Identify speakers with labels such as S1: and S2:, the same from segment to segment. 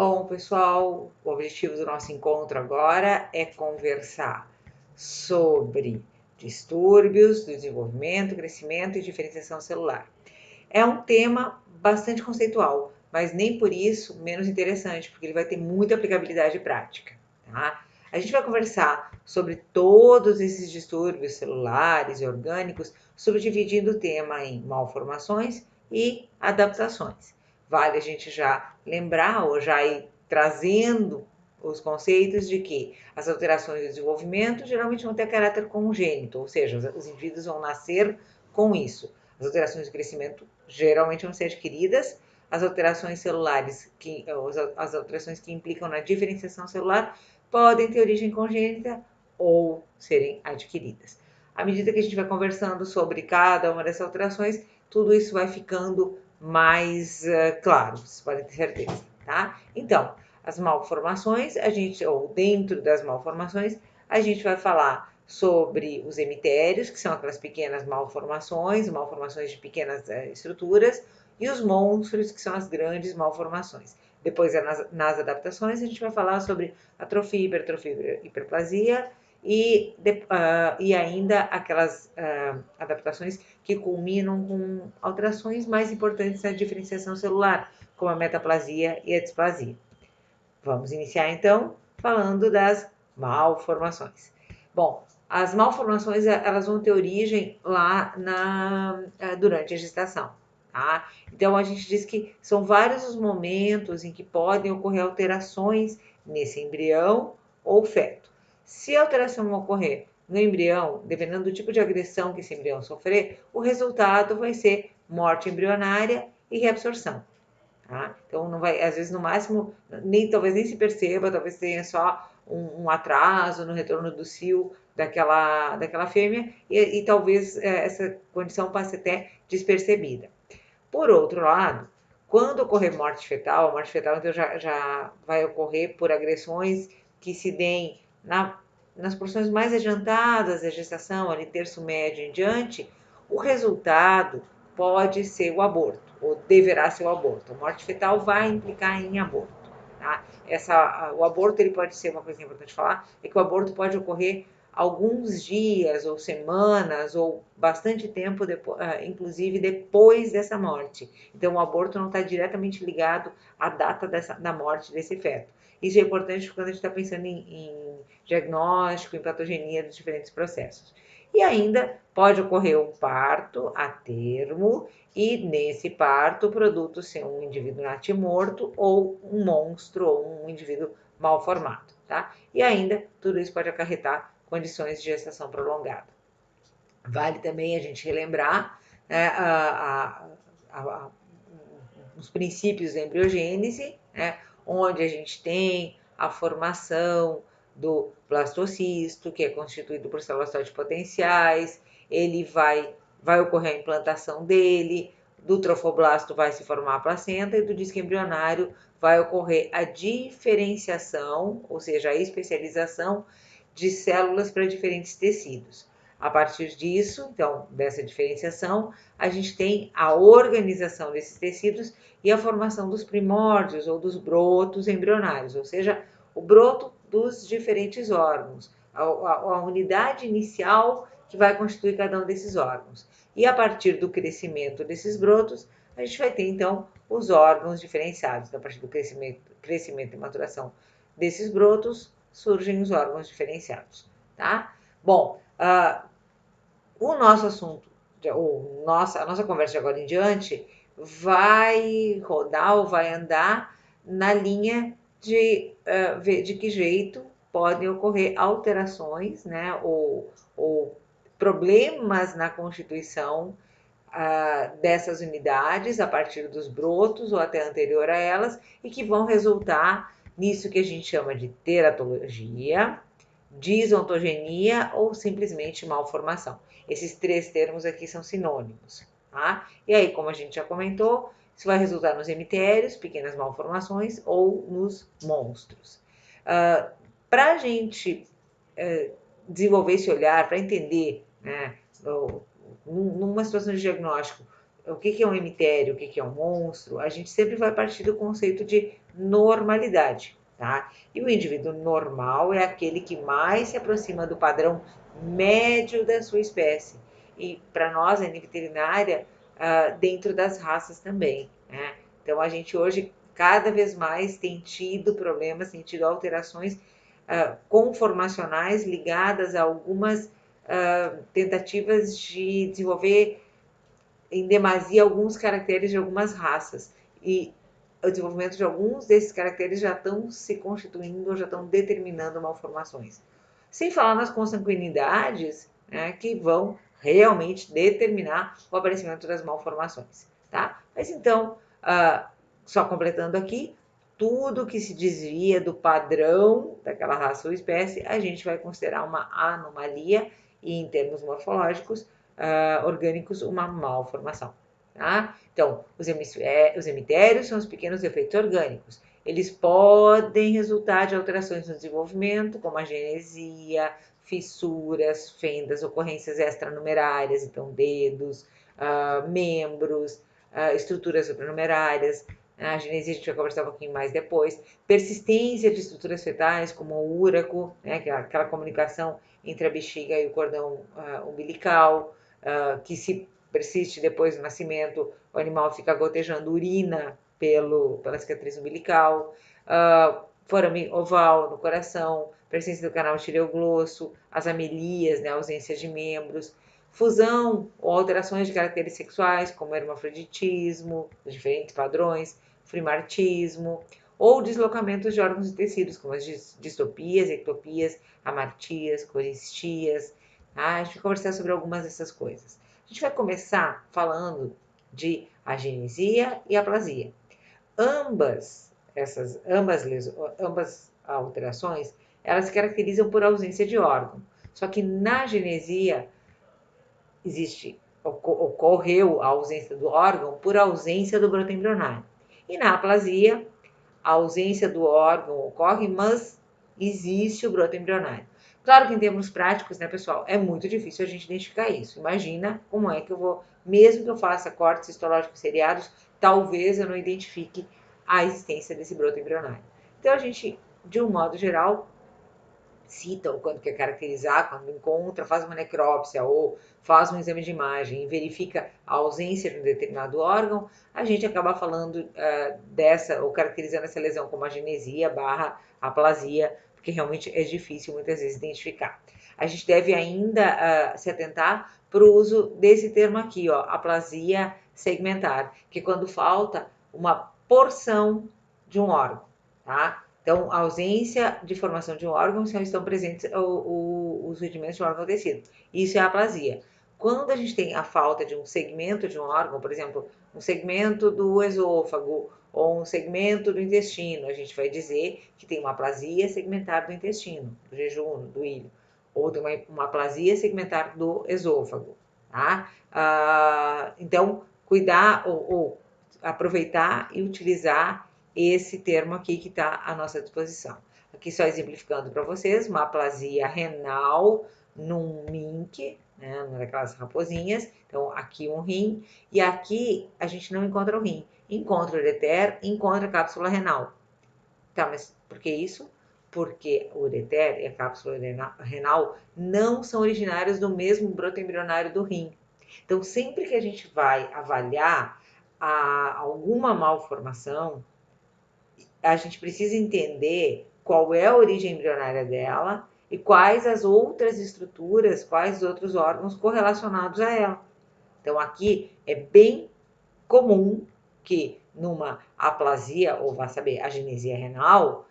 S1: Bom, pessoal, o objetivo do nosso encontro agora é conversar sobre distúrbios do desenvolvimento, crescimento e diferenciação celular. É um tema bastante conceitual, mas nem por isso menos interessante, porque ele vai ter muita aplicabilidade prática, tá? A gente vai conversar sobre todos esses distúrbios celulares e orgânicos, subdividindo o tema em malformações e adaptações. Vale a gente já lembrar ou já ir trazendo os conceitos de que as alterações do desenvolvimento geralmente vão ter caráter congênito, ou seja, os indivíduos vão nascer com isso. As alterações de crescimento geralmente vão ser adquiridas, as alterações celulares, as alterações que implicam na diferenciação celular, podem ter origem congênita ou serem adquiridas. À medida que a gente vai conversando sobre cada uma dessas alterações, tudo isso vai ficando mais claro, vocês podem ter certeza, tá? Então, as malformações, ou dentro das malformações, a gente vai falar sobre os emitérios, que são aquelas pequenas malformações de pequenas estruturas, e os monstros, que são as grandes malformações. Depois, nas adaptações, a gente vai falar sobre atrofia, hipertrofia, hiperplasia e ainda aquelas adaptações que culminam com alterações mais importantes na diferenciação celular, como a metaplasia e a displasia. Vamos iniciar então falando das malformações. Bom, as malformações elas vão ter origem lá durante a gestação. Tá? Então a gente diz que são vários os momentos em que podem ocorrer alterações nesse embrião ou feto. Se a alteração ocorrer no embrião, dependendo do tipo de agressão que esse embrião sofrer, o resultado vai ser morte embrionária e reabsorção. Tá? Então não vai, às vezes no máximo, talvez nem se perceba, talvez tenha só um atraso no retorno do cio daquela fêmea e talvez essa condição passe até despercebida. Por outro lado, quando ocorrer morte fetal, a morte fetal então já vai ocorrer por agressões que se deem nas porções mais adiantadas da gestação, ali terço médio em diante, o resultado pode ser o aborto, ou deverá ser o aborto. A morte fetal vai implicar em aborto. Tá? O aborto ele pode ser, uma coisa importante falar, é que o aborto pode ocorrer alguns dias ou semanas ou bastante tempo, inclusive depois dessa morte. Então, o aborto não está diretamente ligado à data da morte desse feto. Isso é importante quando a gente está pensando em diagnóstico, em patogenia dos diferentes processos. E ainda pode ocorrer um parto a termo, e nesse parto o produto ser um indivíduo natimorto ou um monstro ou um indivíduo mal formado. Tá? E ainda tudo isso pode acarretar condições de gestação prolongada. Vale também a gente relembrar né, os princípios da embriogênese, né, onde a gente tem a formação do blastocisto, que é constituído por células totipotenciais, ele vai ocorrer a implantação dele, do trofoblasto vai se formar a placenta e do disco embrionário vai ocorrer a diferenciação, ou seja, a especialização de células para diferentes tecidos. A partir disso, então, dessa diferenciação, a gente tem a organização desses tecidos e a formação dos primórdios ou dos brotos embrionários, ou seja, o broto dos diferentes órgãos, a unidade inicial que vai constituir cada um desses órgãos. E a partir do crescimento desses brotos, a gente vai ter então os órgãos diferenciados. A partir do crescimento e maturação desses brotos, surgem os órgãos diferenciados. Tá? Bom, o nosso assunto, a nossa conversa de agora em diante, vai rodar ou vai andar na linha de ver de que jeito podem ocorrer alterações, né, ou problemas na constituição dessas unidades a partir dos brotos ou até anterior a elas e que vão resultar nisso que a gente chama de teratologia, disontogenia ou simplesmente malformação. Esses três termos aqui são sinônimos. Tá? E aí, como a gente já comentou, isso vai resultar nos emitérios, pequenas malformações, ou nos monstros. Para a gente desenvolver esse olhar, para entender, né, numa situação de diagnóstico, o que é um emitério, o que é um monstro, a gente sempre vai partir do conceito de normalidade, tá? E o indivíduo normal é aquele que mais se aproxima do padrão médio da sua espécie. E para nós, a veterinária, dentro das raças também, né? Então, a gente hoje, cada vez mais, tem tido problemas, tem tido alterações conformacionais ligadas a algumas tentativas de desenvolver em demasia alguns caracteres de algumas raças. E o desenvolvimento de alguns desses caracteres já estão se constituindo, já estão determinando malformações. Sem falar nas consanguinidades, né, que vão realmente determinar o aparecimento das malformações. Tá? Mas então, só completando aqui, tudo que se desvia do padrão daquela raça ou espécie, a gente vai considerar uma anomalia e, em termos morfológicos, orgânicos, uma malformação. Tá? Então, os emitérios são os pequenos defeitos orgânicos. Eles podem resultar de alterações no desenvolvimento, como a genesia, fissuras, fendas, ocorrências extranumerárias, então dedos, membros, estruturas supranumerárias. A genesia a gente vai conversar um pouquinho mais depois. Persistência de estruturas fetais, como o úraco, né, que é aquela comunicação entre a bexiga e o cordão umbilical, que se persiste depois do nascimento, o animal fica gotejando urina pela cicatriz umbilical, forame oval no coração, persistência do canal tireoglosso, as amelias, né, ausência de membros, fusão ou alterações de caracteres sexuais, como hermafroditismo, os diferentes padrões, frimartismo, ou deslocamentos de órgãos e tecidos, como as distopias, ectopias, amartias, coristias. Tá? A gente vai conversar sobre algumas dessas coisas. A gente vai começar falando de agenesia e aplasia. Ambas alterações, elas se caracterizam por ausência de órgão. Só que na agenesia ocorreu a ausência do órgão por ausência do broto embrionário. E na aplasia, a ausência do órgão ocorre, mas existe o broto embrionário. Claro que em termos práticos, né, pessoal, é muito difícil a gente identificar isso. Imagina como é que eu vou, mesmo que eu faça cortes histológicos seriados, talvez eu não identifique a existência desse broto embrionário. Então, a gente, de um modo geral, cita ou quando quer caracterizar, quando encontra, faz uma necrópsia ou faz um exame de imagem e verifica a ausência de um determinado órgão, a gente acaba falando dessa, ou caracterizando essa lesão como agenesia barra aplasia, porque realmente é difícil muitas vezes identificar. A gente deve ainda se atentar para o uso desse termo aqui, ó, aplasia segmentar, que é quando falta uma porção de um órgão, tá? Então, a ausência de formação de um órgão se não estão presentes os rudimentos de um órgão ou tecido. Isso é a aplasia. Quando a gente tem a falta de um segmento de um órgão, por exemplo, um segmento do esôfago ou um segmento do intestino, a gente vai dizer que tem uma aplasia segmentar do intestino, do jejum, do ilho, ou tem uma aplasia segmentar do esôfago, tá? Então, cuidar ou aproveitar e utilizar esse termo aqui que está à nossa disposição. Aqui só exemplificando para vocês, uma aplasia renal num mink, né, numa daquelas raposinhas. Então, aqui um rim, e aqui a gente não encontra o rim. Encontra o ureter, encontra a cápsula renal. Tá, mas por que isso? Porque o ureter e a cápsula renal não são originários do mesmo broto embrionário do rim. Então, sempre que a gente vai avaliar alguma malformação, a gente precisa entender qual é a origem embrionária dela e quais as outras estruturas, quais os outros órgãos correlacionados a ela. Então, aqui é bem comum que numa aplasia, ou vá saber, agenesia renal,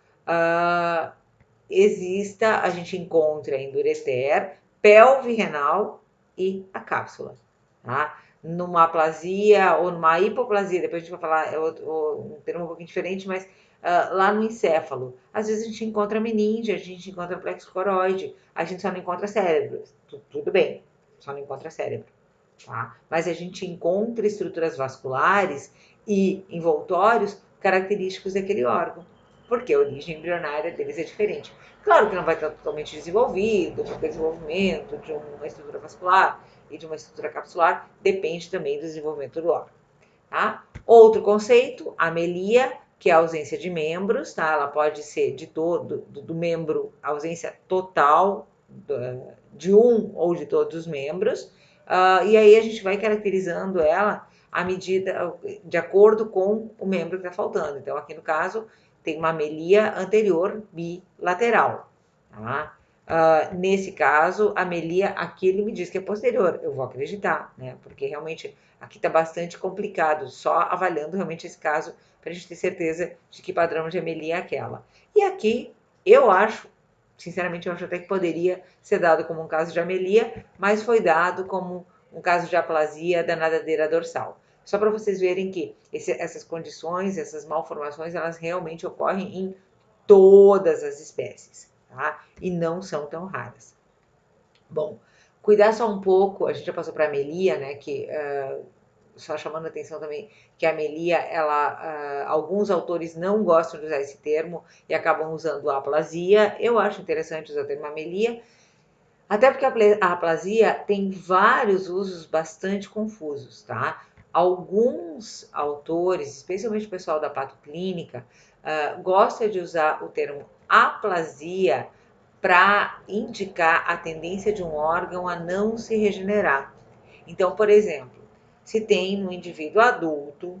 S1: exista, a gente encontra em ureter, pelve renal e a cápsula, tá? Numa aplasia ou numa hipoplasia, depois a gente vai falar um termo um pouquinho diferente, mas lá no encéfalo, às vezes a gente encontra meninge, a gente encontra plexo coroide, a gente só não encontra cérebro. Tudo bem, só não encontra cérebro, tá? Mas a gente encontra estruturas vasculares e envoltórios característicos daquele órgão. porque a origem embrionária deles é diferente. Claro que não vai estar totalmente desenvolvido, porque o desenvolvimento de uma estrutura vascular e de uma estrutura capsular depende também do desenvolvimento do órgão. Tá? Outro conceito, amelia, que é a ausência de membros, tá? Ela pode ser de todo, do membro, ausência total de um ou de todos os membros, e aí a gente vai caracterizando ela à medida, de acordo com o membro que está faltando. Então, aqui no caso, tem uma amelia anterior bilateral, tá? Nesse caso, a amelia, aqui ele me diz que é posterior, eu vou acreditar, né? Porque realmente aqui está bastante complicado, só avaliando realmente esse caso para a gente ter certeza de que padrão de amelia é aquela. E aqui, eu acho, sinceramente, eu acho até que poderia ser dado como um caso de amelia, mas foi dado como um caso de aplasia da nadadeira dorsal. Só para vocês verem que essas condições, essas malformações, elas realmente ocorrem em todas as espécies, tá? E não são tão raras. Bom, cuidar só um pouco, a gente já passou para a amelia, né, que só chamando a atenção também que a amelia, alguns autores não gostam de usar esse termo e acabam usando a aplasia. Eu acho interessante usar o termo amelia, até porque a aplasia tem vários usos bastante confusos, tá? Alguns autores, especialmente o pessoal da patoclínica, gosta de usar o termo aplasia para indicar a tendência de um órgão a não se regenerar. Então, por exemplo, se tem no indivíduo adulto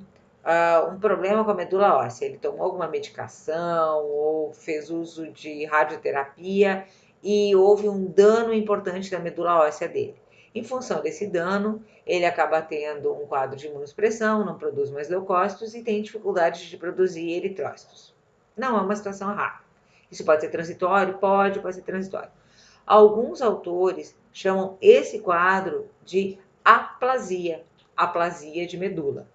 S1: um problema com a medula óssea, ele tomou alguma medicação ou fez uso de radioterapia e houve um dano importante da medula óssea dele. Em função desse dano, ele acaba tendo um quadro de imunossupressão, não produz mais leucócitos e tem dificuldade de produzir eritrócitos. Não é uma situação rara. Isso pode ser transitório? Pode ser transitório. Alguns autores chamam esse quadro de aplasia de medula.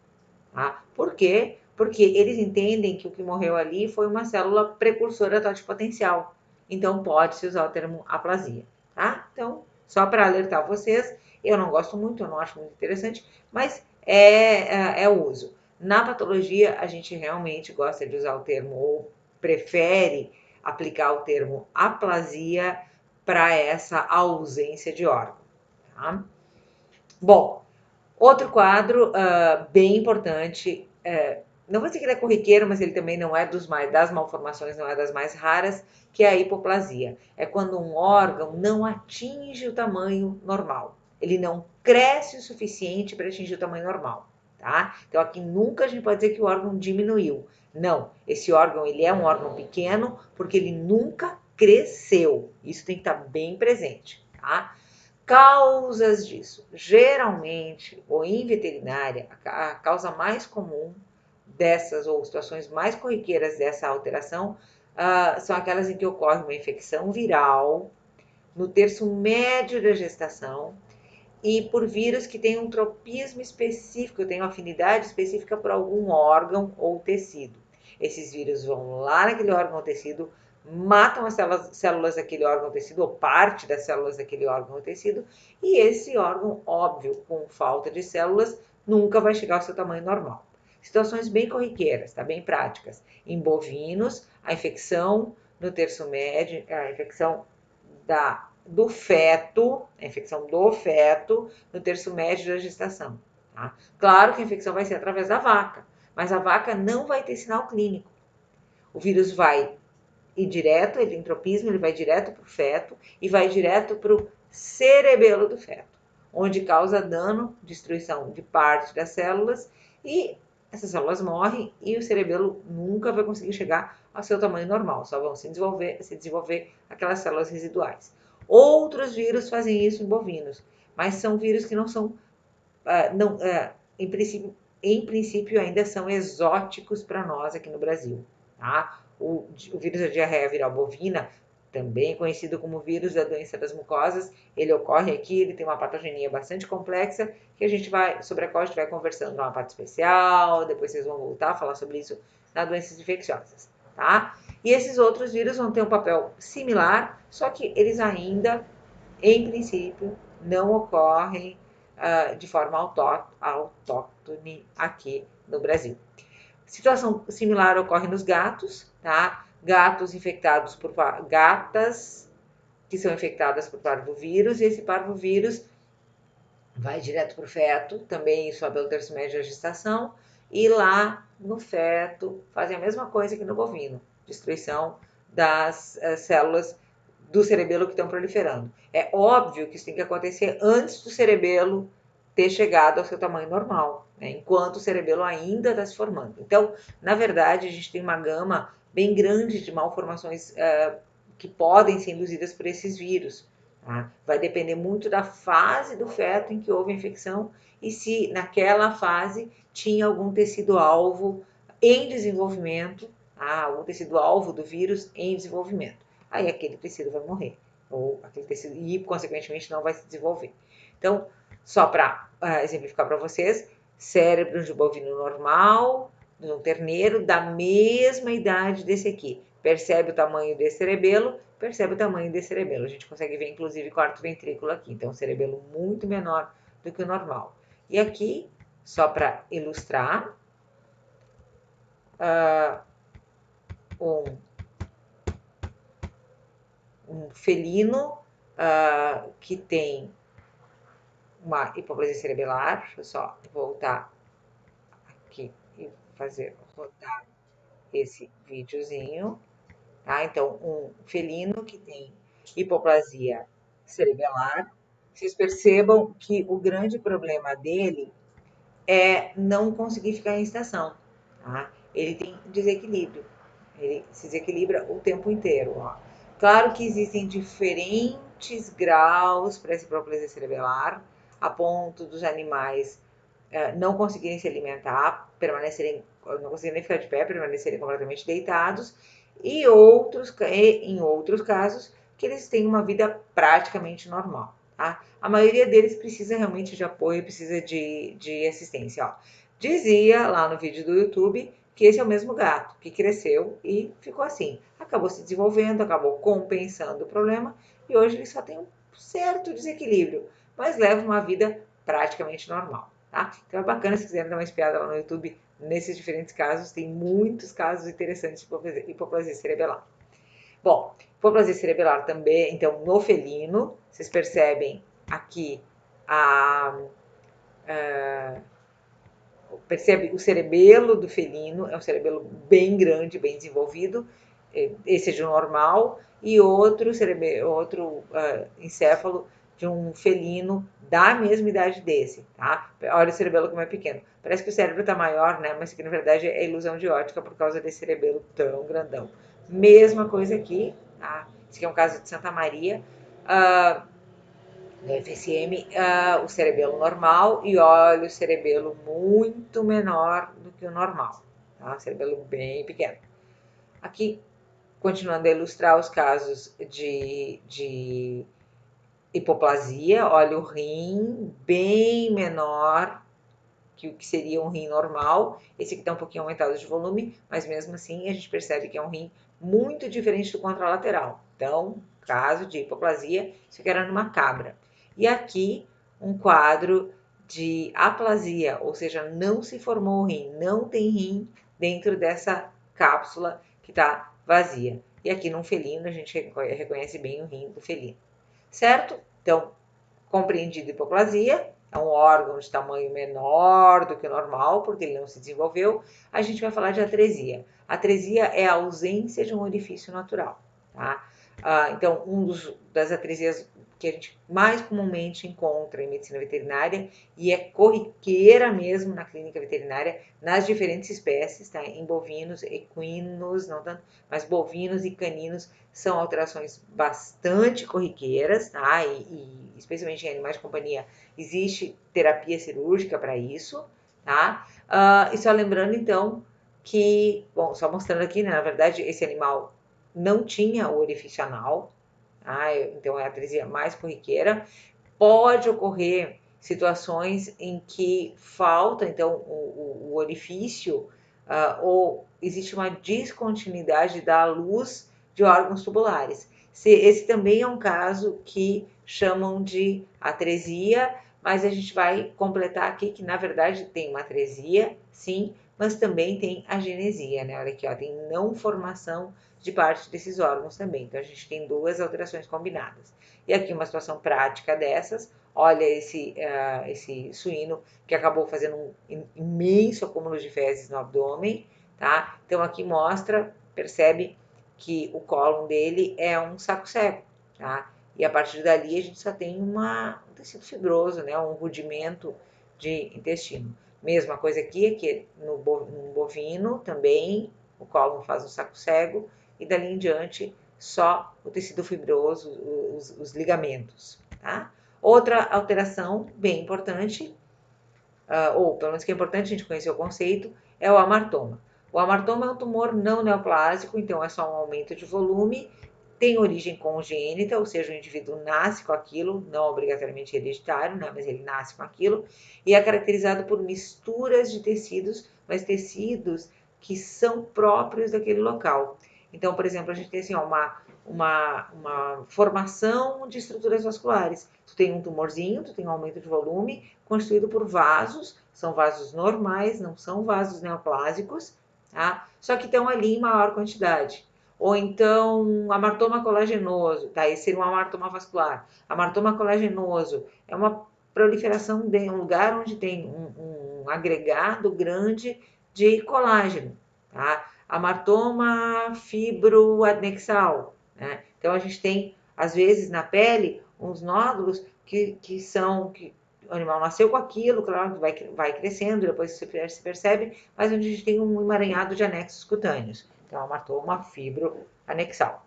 S1: Tá? Por quê? Porque eles entendem que o que morreu ali foi uma célula precursora totipotencial. Então, pode-se usar o termo aplasia. Tá? Então, só para alertar vocês, eu não gosto muito, eu não acho muito interessante, mas é o uso. Na patologia, a gente realmente gosta de usar o termo, ou prefere aplicar o termo aplasia para essa ausência de órgão. Tá? Bom, outro quadro bem importante, não vou dizer que ele é corriqueiro, mas ele também não é das malformações, não é das mais raras, que é a hipoplasia. É quando um órgão não atinge o tamanho normal. Ele não cresce o suficiente para atingir o tamanho normal, tá? Então aqui nunca a gente pode dizer que o órgão diminuiu. Não, esse órgão ele é um órgão pequeno porque ele nunca cresceu. Isso tem que estar bem presente, tá? Causas disso. Geralmente, ou em veterinária, a causa mais comum dessas, ou situações mais corriqueiras dessa alteração, são aquelas em que ocorre uma infecção viral no terço médio da gestação e por vírus que tem um tropismo específico, tem uma afinidade específica por algum órgão ou tecido. Esses vírus vão lá naquele órgão ou tecido, matam as células daquele órgão ou tecido, ou parte das células daquele órgão ou tecido, e esse órgão, óbvio, com falta de células, nunca vai chegar ao seu tamanho normal. Situações bem corriqueiras, tá? Bem práticas. Em bovinos, a infecção no terço médio, a infecção do feto, a infecção do feto no terço médio da gestação. Tá? Claro que a infecção vai ser através da vaca, mas a vaca não vai ter sinal clínico. O vírus vai ir direto, ele tem tropismo, ele vai direto para o feto e vai direto para o cerebelo do feto, onde causa dano, destruição de parte das células e essas células morrem e o cerebelo nunca vai conseguir chegar ao seu tamanho normal, só vão se desenvolver aquelas células residuais. Outros vírus fazem isso em bovinos, mas são vírus que não são, em princípio ainda são exóticos para nós aqui no Brasil. Tá? O vírus da diarreia viral bovina, também conhecido como vírus da doença das mucosas, ele ocorre aqui, ele tem uma patogenia bastante complexa, sobre a qual a gente vai conversando numa parte especial, depois vocês vão voltar a falar sobre isso nas doenças infecciosas, tá? E esses outros vírus vão ter um papel similar, só que eles ainda, em princípio, não ocorrem de forma autóctone aqui no Brasil. Situação similar ocorre nos gatos, tá? Gatos infectados por gatas que são infectadas por parvovírus, e esse parvovírus vai direto para o feto, também só pelo terço médio da gestação, e lá no feto fazem a mesma coisa que no bovino, destruição das células do cerebelo que estão proliferando. É óbvio que isso tem que acontecer antes do cerebelo ter chegado ao seu tamanho normal, né, enquanto o cerebelo ainda está se formando. Então, na verdade, a gente tem uma gama bem grande de malformações que podem ser induzidas por esses vírus. Tá? Vai depender muito da fase do feto em que houve a infecção e se naquela fase tinha algum tecido-alvo em desenvolvimento, algum tecido-alvo do vírus em desenvolvimento. Aí aquele tecido vai morrer, ou aquele tecido, e consequentemente não vai se desenvolver. Então, só para exemplificar para vocês, cérebro de bovino normal, de um terneiro da mesma idade desse aqui. Percebe o tamanho desse cerebelo, percebe o tamanho desse cerebelo. A gente consegue ver, inclusive, quarto ventrículo aqui. Então, um cerebelo muito menor do que o normal. E aqui, só para ilustrar, um felino que tem uma hipoplasia cerebelar. Deixa eu só voltar aqui e fazer rodar esse videozinho. Tá? Então, um felino que tem hipoplasia cerebelar. Vocês percebam que o grande problema dele é não conseguir ficar em estação. Tá? Ele tem desequilíbrio. Ele se desequilibra o tempo inteiro. Ó. Claro que existem diferentes graus para essa hipoplasia cerebelar, a ponto dos animais não conseguirem se alimentar, não conseguirem nem ficar de pé, permanecerem completamente deitados, e em outros casos, que eles têm uma vida praticamente normal. Tá? A maioria deles precisa realmente de apoio, precisa de assistência. Ó. Dizia lá no vídeo do YouTube que esse é o mesmo gato que cresceu e ficou assim. Acabou se desenvolvendo, acabou compensando o problema e hoje ele só tem um certo desequilíbrio, mas leva uma vida praticamente normal. Tá? Então é bacana se quiserem dar uma espiada lá no YouTube nesses diferentes casos, tem muitos casos interessantes de hipoplasia cerebelar. Bom, hipoplasia cerebelar também, então no felino, vocês percebem aqui percebe o cerebelo do felino, é um cerebelo bem grande, bem desenvolvido, esse é de um normal, e outro encéfalo de um felino da mesma idade desse, tá? Olha o cerebelo como é pequeno. Parece que o cérebro está maior, né? Mas que na verdade é ilusão de ótica por causa desse cerebelo tão grandão. Mesma coisa aqui, tá? Esse aqui é um caso de Santa Maria. No FSM, o cerebelo normal e olha o cerebelo muito menor do que o normal, tá? Cerebelo bem pequeno. Aqui, continuando a ilustrar os casos de hipoplasia, olha o rim bem menor que o que seria um rim normal. Esse aqui está um pouquinho aumentado de volume, mas mesmo assim a gente percebe que é um rim muito diferente do contralateral. Então, caso de hipoplasia, isso aqui era numa cabra. E aqui, um quadro de aplasia, ou seja, não se formou o rim, não tem rim dentro dessa cápsula que está vazia. E aqui num felino, a gente reconhece bem o rim do felino. Certo? Então, compreendido hipoplasia, é um órgão de tamanho menor do que o normal, porque ele não se desenvolveu. A gente vai falar de atresia. Atresia é a ausência de um orifício natural. Tá? Então, das atresias que a gente mais comumente encontra em medicina veterinária e é corriqueira mesmo na clínica veterinária, nas diferentes espécies, tá? Em bovinos, equinos, não tanto, mas bovinos e caninos são alterações bastante corriqueiras, tá? E especialmente em animais de companhia, existe terapia cirúrgica para isso, tá? E só lembrando, então, que, bom, só mostrando aqui, né, na verdade, esse animal não tinha o orifício anal, então é a atresia mais corriqueira. Pode ocorrer situações em que falta, então, o orifício, ou existe uma descontinuidade da luz de órgãos tubulares. Esse também é um caso que chamam de atresia, mas a gente vai completar aqui que, na verdade, tem uma atresia, sim, mas também tem agenesia, né? Olha aqui, ó, tem não formação de parte desses órgãos também. Então, a gente tem duas alterações combinadas. E aqui uma situação prática dessas, olha esse suíno que acabou fazendo um imenso acúmulo de fezes no abdômen, tá? Então, aqui mostra, percebe que o cólon dele é um saco cego, tá? E a partir dali a gente só tem um tecido fibroso, né? Um rudimento de intestino. Mesma coisa aqui, que no bovino também o cólon faz o saco cego e dali em diante só o tecido fibroso, os ligamentos, tá? Outra alteração bem importante, ou pelo menos que é importante a gente conhecer o conceito, é o amartoma. O amartoma é um tumor não neoplásico, então é só um aumento de volume, tem origem congênita, ou seja, o indivíduo nasce com aquilo, não obrigatoriamente hereditário, né, mas ele nasce com aquilo, e é caracterizado por misturas de tecidos, mas tecidos que são próprios daquele local. Então, por exemplo, a gente tem assim, ó, uma formação de estruturas vasculares. Tu tem um tumorzinho, tu tem um aumento de volume, constituído por vasos, são vasos normais, não são vasos neoplásicos, tá? Só que estão ali em maior quantidade. Ou então, amartoma colagenoso, tá? Esse seria um amartoma vascular. Amartoma colagenoso é uma proliferação de um lugar onde tem um agregado grande de colágeno, tá? Amartoma fibroadnexal, né? Então, a gente tem, às vezes, na pele, uns nódulos que o animal nasceu com aquilo, claro, vai crescendo, depois se percebe, mas onde a gente tem um emaranhado de anexos cutâneos. Então, amartoma fibroanexal.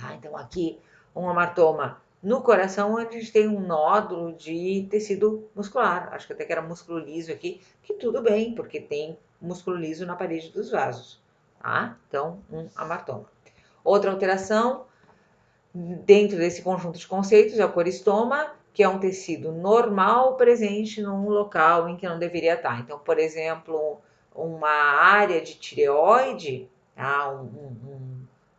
S1: Tá? Então, aqui, um amartoma no coração, onde a gente tem um nódulo de tecido muscular. Acho que até que era músculo liso aqui, que tudo bem, porque tem músculo liso na parede dos vasos. Tá? Então, um amartoma. Outra alteração, dentro desse conjunto de conceitos, é o coristoma, que é um tecido normal presente num local em que não deveria estar. Então, por exemplo, uma área de tireoide, tá?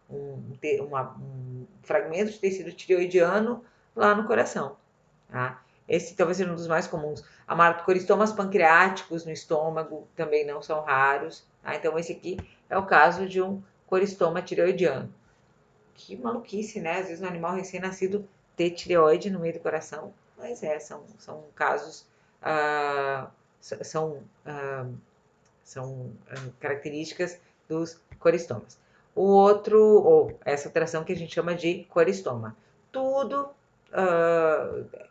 S1: Um fragmento de tecido tireoidiano lá no coração. Tá? Esse talvez seja um dos mais comuns. Coristomas pancreáticos no estômago também não são raros. Tá? Então, esse aqui é o caso de um coristoma tireoidiano. Que maluquice, né? Às vezes um animal recém-nascido ter tireoide no meio do coração. Mas são casos, são características dos coristomas. O outro, ou essa alteração que a gente chama de coristoma. Tudo,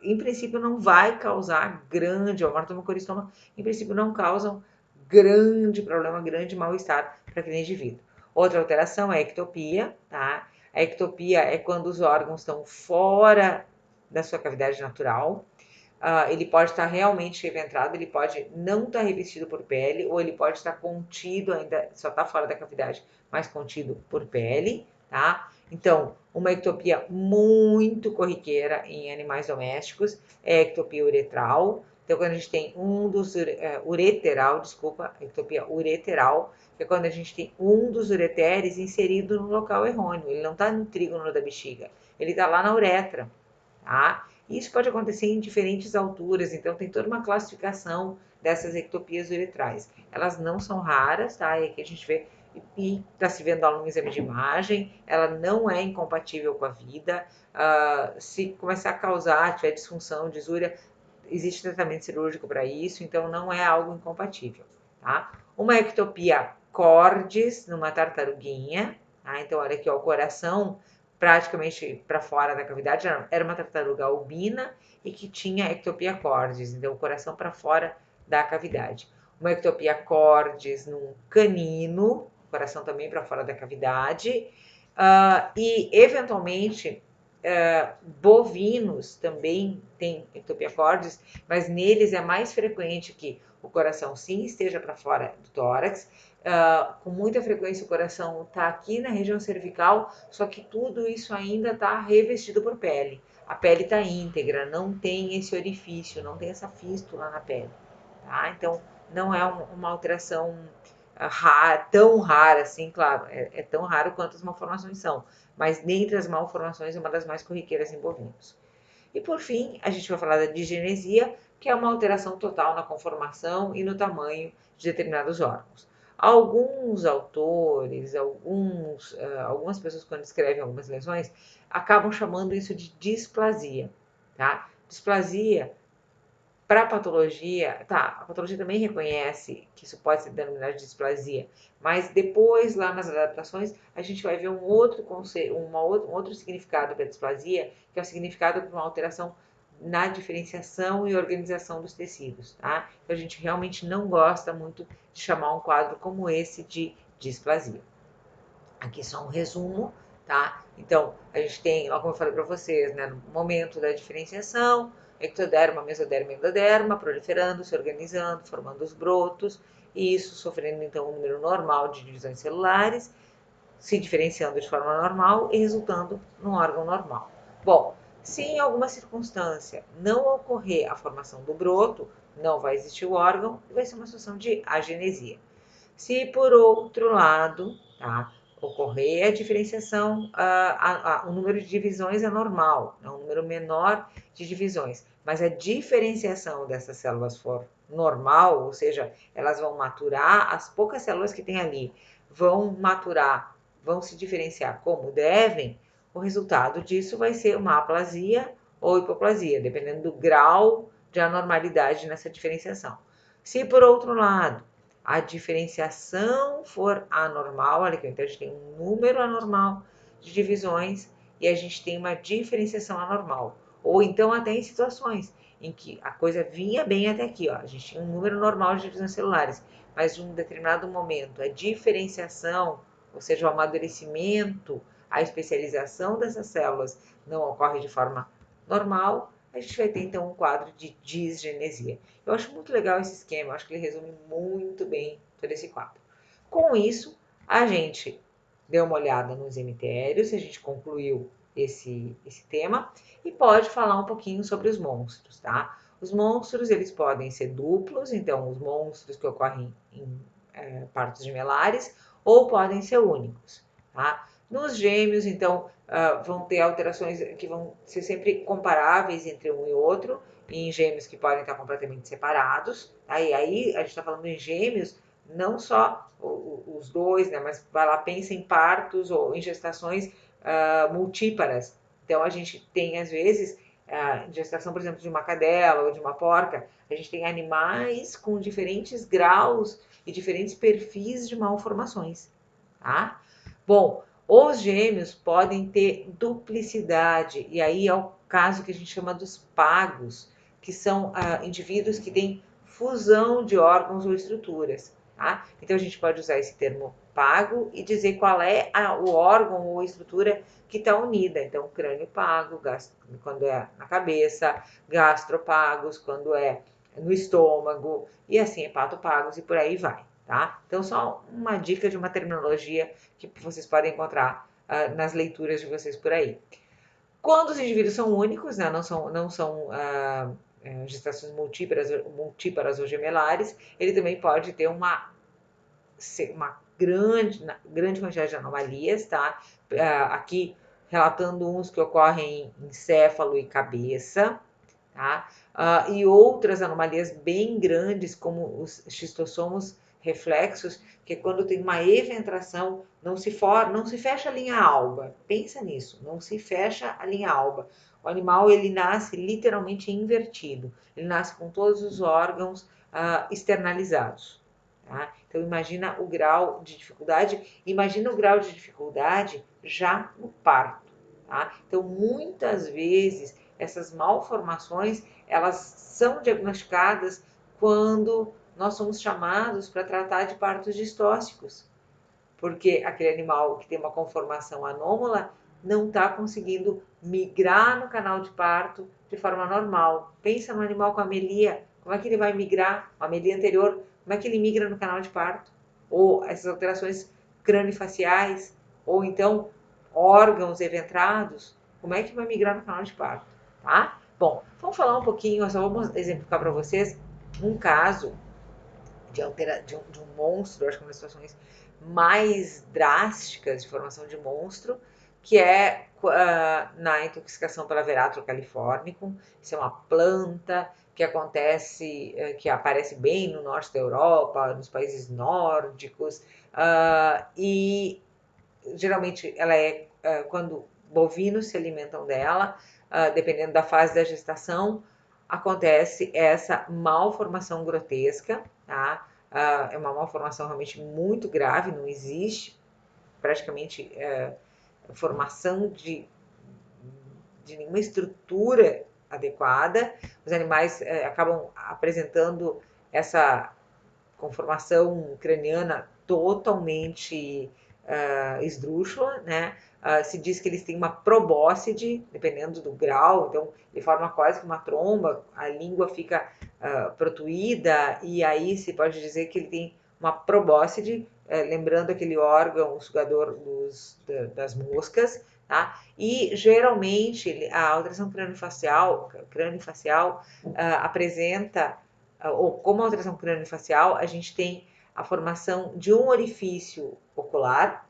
S1: em princípio, não vai causar grande, o amartoma coristoma, em princípio, não causam grande problema, grande mal-estar para aquele indivíduo. Outra alteração é a ectopia, tá? A ectopia é quando os órgãos estão fora da sua cavidade natural. Ele pode estar realmente reventrado, ele pode não estar revestido por pele, ou ele pode estar contido ainda, só está fora da cavidade, mas contido por pele, tá? Então, uma ectopia muito corriqueira em animais domésticos é a ectopia uretral. Então, quando a gente tem ectopia ureteral, que é quando a gente tem um dos ureteres inserido no local errôneo. Ele não está no trígono da bexiga, ele está lá na uretra, tá? Isso pode acontecer em diferentes alturas, então tem toda uma classificação dessas ectopias uretrais. Elas não são raras, tá? E aqui a gente vê, e está se vendo no exame de imagem, ela não é incompatível com a vida. Se começar a causar, tiver disfunção, disúria, existe tratamento cirúrgico para isso, então não é algo incompatível, tá? Uma ectopia cordis numa tartaruguinha, tá? Então olha aqui, ó, o coração praticamente para fora da cavidade, era uma tartaruga albina e que tinha ectopia cordis, então o coração para fora da cavidade. Uma ectopia cordis num canino, coração também para fora da cavidade, e eventualmente bovinos também têm ectopia cordis, mas neles é mais frequente que o coração sim esteja para fora do tórax. Com muita frequência o coração está aqui na região cervical, só que tudo isso ainda está revestido por pele. A pele está íntegra, não tem esse orifício, não tem essa fístula na pele. Tá? Então, não é uma alteração tão rara assim, claro, é tão raro quanto as malformações são, mas dentre as malformações é uma das mais corriqueiras em bovinos. E por fim, a gente vai falar da digenesia, que é uma alteração total na conformação e no tamanho de determinados órgãos. Alguns autores, algumas pessoas quando escrevem algumas lesões, acabam chamando isso de displasia, tá? Displasia, para a patologia, tá, a patologia também reconhece que isso pode ser denominado de displasia, mas depois, lá nas adaptações, a gente vai ver um outro conceito, um outro significado para a displasia, que é o significado de uma alteração na diferenciação e organização dos tecidos, tá? Então, a gente realmente não gosta muito de chamar um quadro como esse de displasia. Aqui só um resumo, tá? Então, a gente tem, como eu falei para vocês, né, no momento da diferenciação, ectoderma, mesoderma e endoderma, proliferando, se organizando, formando os brotos, e isso sofrendo, então, um número normal de divisões celulares, se diferenciando de forma normal e resultando num órgão normal. Bom, se em alguma circunstância não ocorrer a formação do broto, não vai existir o órgão e vai ser uma situação de agenesia. Se, por outro lado, tá, ocorrer a diferenciação, o número de divisões é normal, é um número menor de divisões, mas a diferenciação dessas células for normal, ou seja, elas vão maturar, as poucas células que tem ali vão maturar, vão se diferenciar como devem, o resultado disso vai ser uma aplasia ou hipoplasia, dependendo do grau de anormalidade nessa diferenciação. Se, por outro lado, a diferenciação for anormal, olha aqui, então a gente tem um número anormal de divisões e a gente tem uma diferenciação anormal. Ou então até em situações em que a coisa vinha bem até aqui, ó, a gente tinha um número normal de divisões celulares, mas em um determinado momento a diferenciação, ou seja, o amadurecimento, a especialização dessas células não ocorre de forma normal, a gente vai ter então um quadro de disgenesia. Eu acho muito legal esse esquema, acho que ele resume muito bem todo esse quadro. Com isso, a gente deu uma olhada nos emitérios, a gente concluiu esse tema e pode falar um pouquinho sobre os monstros, tá? Os monstros, eles podem ser duplos, então os monstros que ocorrem em partos gemelares, ou podem ser únicos, tá? Nos gêmeos, então, vão ter alterações que vão ser sempre comparáveis entre um e outro, em gêmeos que podem estar completamente separados. Aí a gente está falando em gêmeos, não só os dois, né, mas vai lá, pensa em partos ou em gestações multíparas. Então, a gente tem, às vezes, gestação, por exemplo, de uma cadela ou de uma porca, a gente tem animais com diferentes graus e diferentes perfis de malformações, tá? Bom, os gêmeos podem ter duplicidade, e aí é o caso que a gente chama dos pagos, que são indivíduos que têm fusão de órgãos ou estruturas, tá? Então a gente pode usar esse termo pago e dizer qual é o órgão ou estrutura que está unida. Então, crânio pago, quando é na cabeça, gastropagos, quando é no estômago, e assim, hepatopagos e por aí vai, tá? Então, só uma dica de uma terminologia que vocês podem encontrar nas leituras de vocês por aí. Quando os indivíduos são únicos, né, não são gestações multíparas ou gemelares, ele também pode ter uma grande quantidade de anomalias, tá? Aqui relatando uns que ocorrem em encéfalo e cabeça, tá? E outras anomalias bem grandes, como os xistossomos reflexos, que é quando tem uma eventração, não se fecha a linha alba. Pensa nisso, não se fecha a linha alba. O animal, ele nasce literalmente invertido. Ele nasce com todos os órgãos externalizados. Tá? Então, imagina o grau de dificuldade já no parto. Tá? Então, muitas vezes, essas malformações, elas são diagnosticadas quando nós somos chamados para tratar de partos distóxicos, porque aquele animal que tem uma conformação anômala não está conseguindo migrar no canal de parto de forma normal. Pensa no animal com amelia, como é que ele vai migrar, a amelia anterior, como é que ele migra no canal de parto? Ou essas alterações craniofaciais, ou então órgãos eventrados, como é que vai migrar no canal de parto, tá? Bom, vamos falar um pouquinho, eu só vou exemplificar para vocês um caso de um monstro, acho que uma das situações mais drásticas de formação de monstro, que é na intoxicação pela Veratrum californicum. Isso é uma planta que acontece, que aparece bem no norte da Europa, nos países nórdicos, e geralmente ela é quando bovinos se alimentam dela, dependendo da fase da gestação, acontece essa malformação grotesca, tá? É uma malformação realmente muito grave, não existe praticamente formação de nenhuma estrutura adequada. Os animais acabam apresentando essa conformação craniana totalmente esdrúxula, né? Se diz que eles têm uma probóscide, dependendo do grau, então ele forma quase que uma tromba, a língua fica protuída, e aí se pode dizer que ele tem uma probóscide, lembrando aquele órgão sugador das moscas, tá? E geralmente a alteração craniofacial apresenta, ou como alteração craniofacial, a gente tem a formação de um orifício ocular.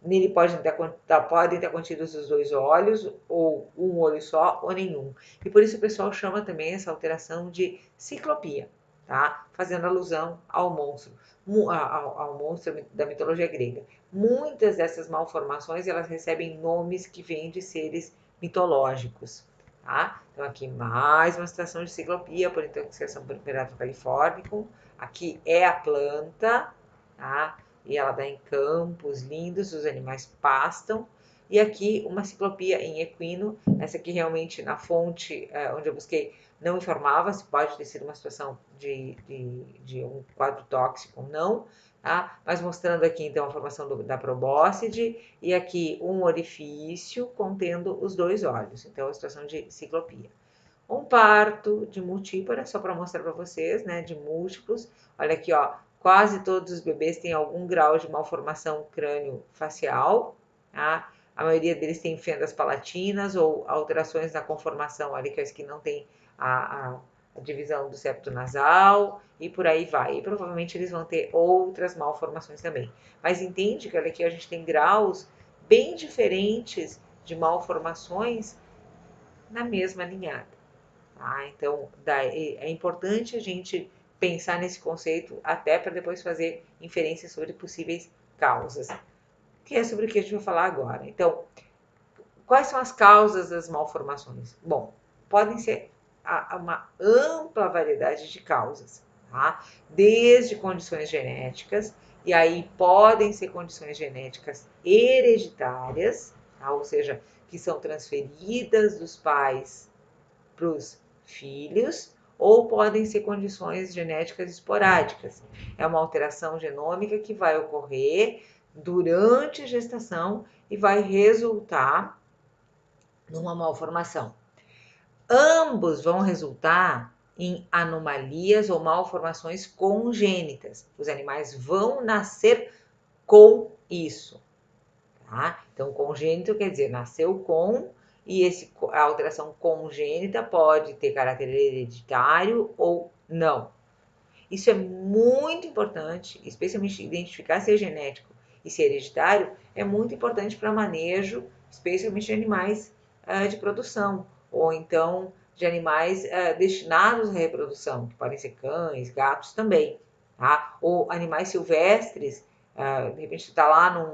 S1: Nele podem estar contidos os dois olhos, ou um olho só, ou nenhum. E por isso o pessoal chama também essa alteração de ciclopia, tá? Fazendo alusão ao monstro da mitologia grega. Muitas dessas malformações, elas recebem nomes que vêm de seres mitológicos, tá? Então aqui mais uma situação de ciclopia por intoxicação por Veratrum californicum. Aqui é a planta, tá? E ela dá em campos lindos, os animais pastam. E aqui uma ciclopia em equino, essa aqui realmente na fonte onde eu busquei não informava se pode ter sido uma situação de um quadro tóxico ou não, tá? Mas mostrando aqui então a formação da probóscide e aqui um orifício contendo os dois olhos, então a situação de ciclopia. Um parto de multípara, só para mostrar para vocês, né, de múltiplos. Olha aqui, ó, quase todos os bebês têm algum grau de malformação crânio-facial, tá? A maioria deles tem fendas palatinas ou alterações na conformação, olha que esse aqui não tem a divisão do septo nasal e por aí vai. E provavelmente eles vão ter outras malformações também. Mas entende que olha aqui a gente tem graus bem diferentes de malformações na mesma ninhada. Tá? Então, é importante a gente pensar nesse conceito até para depois fazer inferências sobre possíveis causas, que é sobre o que a gente vai falar agora. Então, quais são as causas das malformações? Bom, podem ser uma ampla variedade de causas, tá? Desde condições genéticas, e aí podem ser condições genéticas hereditárias, tá? Ou seja, que são transferidas dos pais para os filhos, ou podem ser condições genéticas esporádicas. É uma alteração genômica que vai ocorrer durante a gestação e vai resultar numa malformação. Ambos vão resultar em anomalias ou malformações congênitas. Os animais vão nascer com isso. Tá? Então, congênito quer dizer nasceu com, e a alteração congênita pode ter caráter hereditário ou não. Isso é muito importante, especialmente identificar se é genético e se é hereditário, é muito importante para manejo, especialmente de animais de produção, ou então de animais destinados à reprodução, que podem ser cães, gatos também, tá? Ou animais silvestres, de repente você está lá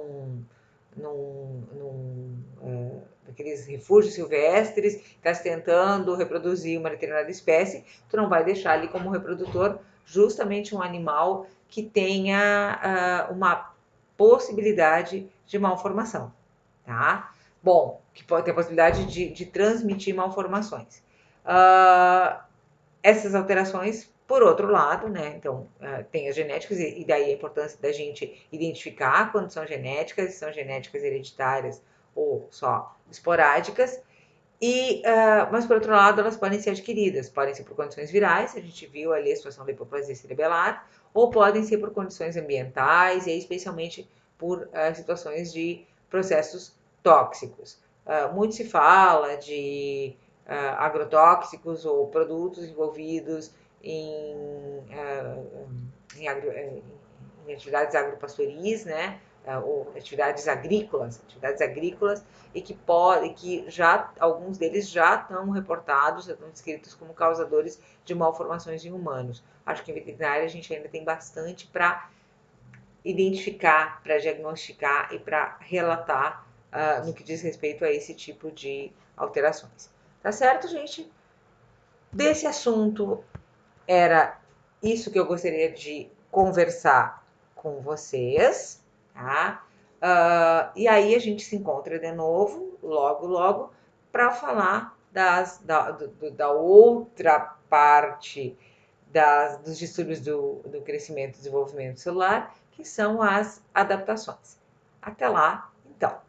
S1: aqueles refúgios silvestres, está tentando reproduzir uma determinada espécie, tu não vai deixar ali como reprodutor justamente um animal que tenha uma possibilidade de malformação, tá? Bom, que pode ter a possibilidade de transmitir malformações. Essas alterações, por outro lado, né, então tem as genéticas e daí a importância da gente identificar quando são genéticas, se são genéticas hereditárias ou só esporádicas, mas por outro lado elas podem ser adquiridas, podem ser por condições virais, a gente viu ali a situação da hipoplasia cerebelar, ou podem ser por condições ambientais e especialmente por situações de processos tóxicos. Muito se fala de agrotóxicos ou produtos envolvidos em atividades agropastoris, né? ou atividades agrícolas e que já alguns deles já estão reportados, já estão descritos como causadores de malformações em humanos. Acho que em veterinária a gente ainda tem bastante para identificar, para diagnosticar e para relatar no que diz respeito a esse tipo de alterações. Tá certo, gente? Desse assunto era isso que eu gostaria de conversar com vocês, tá? E aí a gente se encontra de novo, logo, para falar da outra parte dos distúrbios do crescimento e desenvolvimento celular, que são as adaptações. Até lá, então.